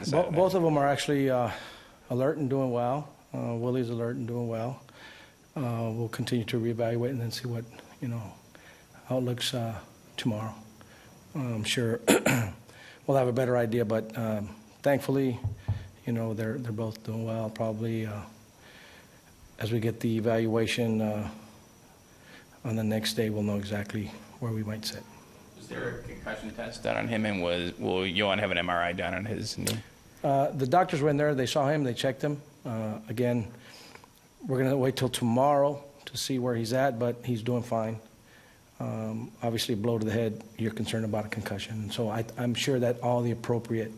Both of them are actually alert and doing well. Willie's alert and doing well. We'll continue to reevaluate and then see what, how it looks tomorrow. I'm sure we'll have a better idea, but thankfully, they're both doing well. Probably as we get the evaluation on the next day, we'll know exactly where we might sit. Was there a concussion test done on him, and will Yohan have an MRI done on his knee? The doctors were in there. They saw him. They checked him. Again, we're going to wait till tomorrow to see where he's at, but he's doing fine. Obviously, a blow to the head, you're concerned about a concussion. So I'm sure that all the appropriate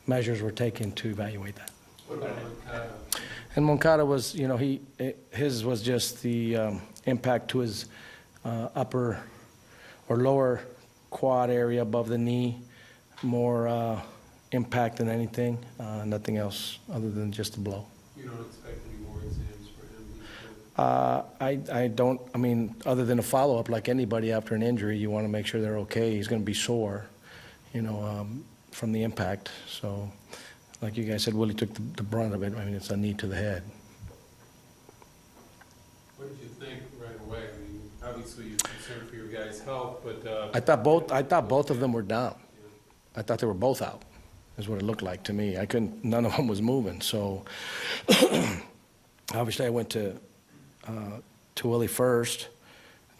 measures were taken to evaluate that. What about Moncada? And Moncada was, his was just the impact to his upper or lower quad area above the knee, more impact than anything, nothing else other than just a blow. You don't expect any more exams for him? I don't, other than a follow-up like anybody after an injury, you want to make sure they're okay. He's going to be sore, from the impact. So, like you guys said, Willie took the brunt of it. It's a knee to the head. What did you think right away? Obviously you're concerned for your guys' health, but... I thought both of them were down. I thought they were both out, is what it looked like to me. None of them was moving. So, obviously I went to Willie first,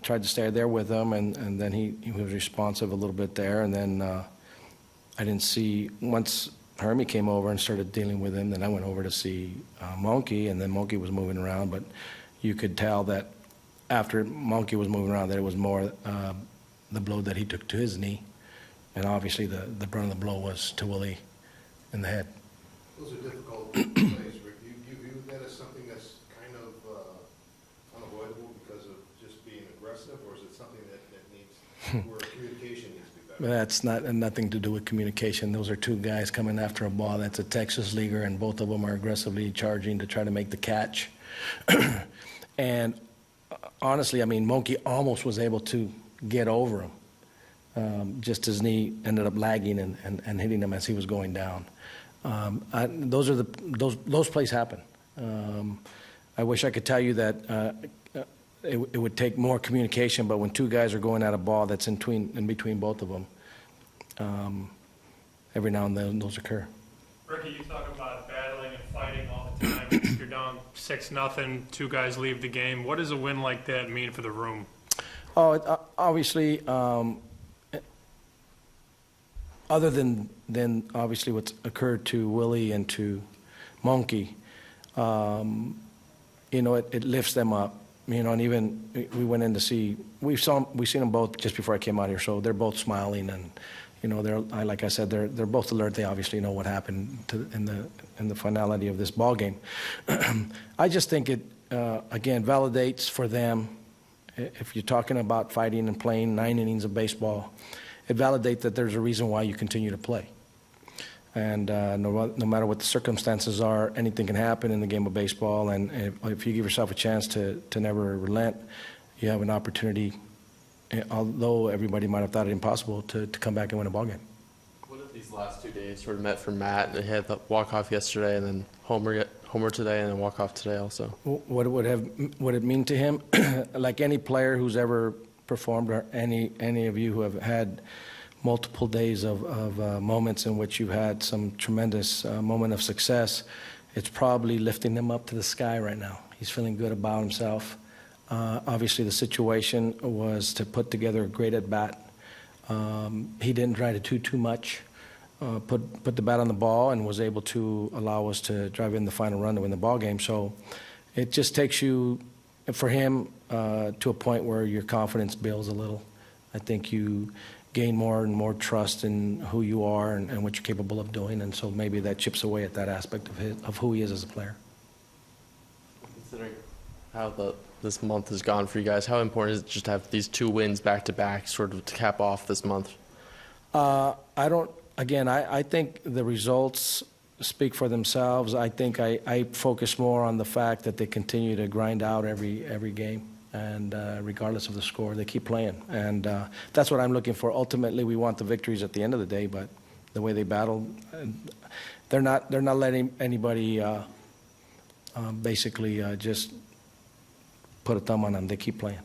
tried to stay there with him, and then he was responsive a little bit there, and then I didn't see, once Hermie came over and started dealing with him, then I went over to see Monkey, and then Monkey was moving around, but you could tell that after Monkey was moving around that it was more the blow that he took to his knee, and obviously the brunt of the blow was to Willie in the head. Those are difficult plays, Rick. You view that as something that's kind of unavoidable because of just being aggressive, or is it something that needs, where communication needs to be better? That's nothing to do with communication. Those are two guys coming after a ball. That's a Texas leaguer, and both of them are aggressively charging to try to make the catch. And honestly, Monkey almost was able to get over him. Just his knee ended up lagging and hitting him as he was going down. Those plays happen. I wish I could tell you that it would take more communication, but when two guys are going at a ball that's in between both of them, every now and then those occur. Ricky, you talk about battling and fighting all the time. You're down 6-0, two guys leave the game. What does a win like that mean for the room? Oh, obviously, other than obviously what's occurred to Willie and to Monkey, it lifts them up. And even we went in to see, we've seen them both just before I came out here, so they're both smiling, and like I said, they're both alert. They obviously know what happened in the finality of this ball game. I just think it again validates for them. If you're talking about fighting and playing 9 innings of baseball, it validates that there's a reason why you continue to play. And no matter what the circumstances are, anything can happen in the game of baseball. And if you give yourself a chance to never relent, you have an opportunity, although everybody might have thought it impossible, to come back and win a ball game. What have these last 2 days sort of meant for Matt? He had the walk-off yesterday and then homer today and then walk-off today also. What would it mean to him? Like any player who's ever performed, or any of you who have had multiple days of moments in which you've had some tremendous moment of success, it's probably lifting him up to the sky right now. He's feeling good about himself. Obviously, the situation was to put together a great at-bat. He didn't try to do too much, put the bat on the ball, and was able to allow us to drive in the final run to win the ball game. So it just takes you, for him, to a point where your confidence builds a little. I think you gain more and more trust in who you are and what you're capable of doing, and so maybe that chips away at that aspect of who he is as a player. Considering how this month has gone for you guys, how important is it just to have these 2 wins back-to-back sort of to cap off this month? I think the results speak for themselves. I think I focus more on the fact that they continue to grind out every game, and regardless of the score, they keep playing. And that's what I'm looking for. Ultimately, we want the victories at the end of the day, but the way they battled. They're not letting anybody basically just put a thumb on them. They keep playing.